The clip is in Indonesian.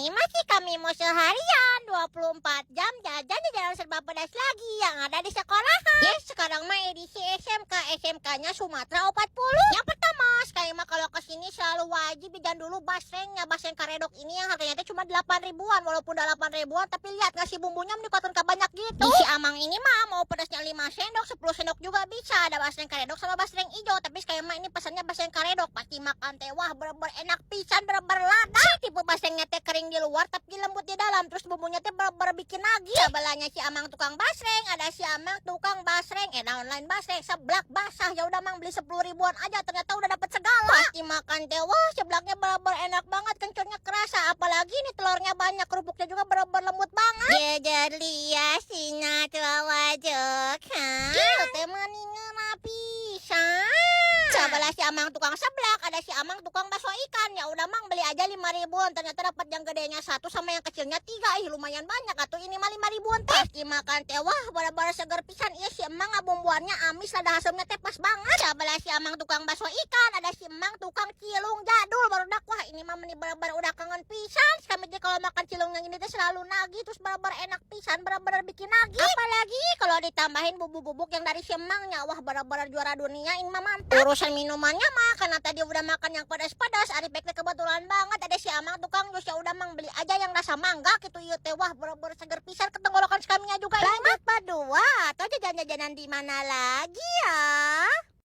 ini masih kami mau seharian 24 jam jajan serba pedas lagi yang ada di sekolahan. Yes, sekarang mah edisi SMK-nya Sumatera 40. Yang pertama, sekali mah kalau kesini selalu wajib jajan dulu basrengnya. Basreng karedok ini yang harganya cuma 8 ribuan. Walaupun udah 8 ribuan, tapi lihat ngasih bumbunya menikoton banyak gitu. Si Amang ini mah mau pedasnya 5 sendok, 10 sendok juga bisa. Ada basreng karedok sama basreng hijau. Tapi sekali mah ini pesannya basreng karedok. Pasti makan teh wah bener-bener enak pisan, bener-bener lada. Tipe basrengnya teh kering di luar tapi lembut di dalam. Terus bumbunya teh bener-bener bikin lagi. Sebelahnya si Amang tukang basreng, ada si Amang tukang basreng. Online basreng seblak basah. Ya udah Mang beli 10 ribuan aja, ternyata udah dapat segala. Pasti makan teh wah seblaknya bener-bener enak banget, kencurnya kerasa. Apalagi nih telurnya banyak, kerupuknya juga bener-bener lembut banget. Jejer lias sinatwa wajok. Iya teh maninga napisan. Sebelah si Amang tukang seblak, ada si Amang tukang bakso ikan. Ya udah Mang beli aja 5 ribuan, ternyata dapat yang gedenya 1 sama yang kecilnya 3. Lumayan banyak atuh, ini mah 5 ribuan teh. Pasti makan teh wah bener-bener seger pisan. Iya si Amang bumbuannya amis, ada hasilnya teh pas banget. Sebelah si Amang tukang bakso ikan, ada si Amang tukang cilung jadul barudak. Wah ini mah bener-bener udah kangen pisan. Kami aja kalau makan cilung yang ini teh selalu nagih, terus bener-bener enak pisan, bener-bener bikin nagih. Apalagi kalau ditambahin bubuk-bubuk yang dari si Amangnya, wah bener-bener juara dunia. Ini mah mantap. Urusan minumannya mah karena tadi udah makan yang pedas-pedas, Ari Bekle kebetulan banget ada si Amang tukang jus. Ya udah Mang beli aja yang rasa mangga gitu ieu teh wah bener-bener seger pisan, ketenggorokan sekaminya juga. Lanjut berdua atau jajan-jajanan di mana lagi ya?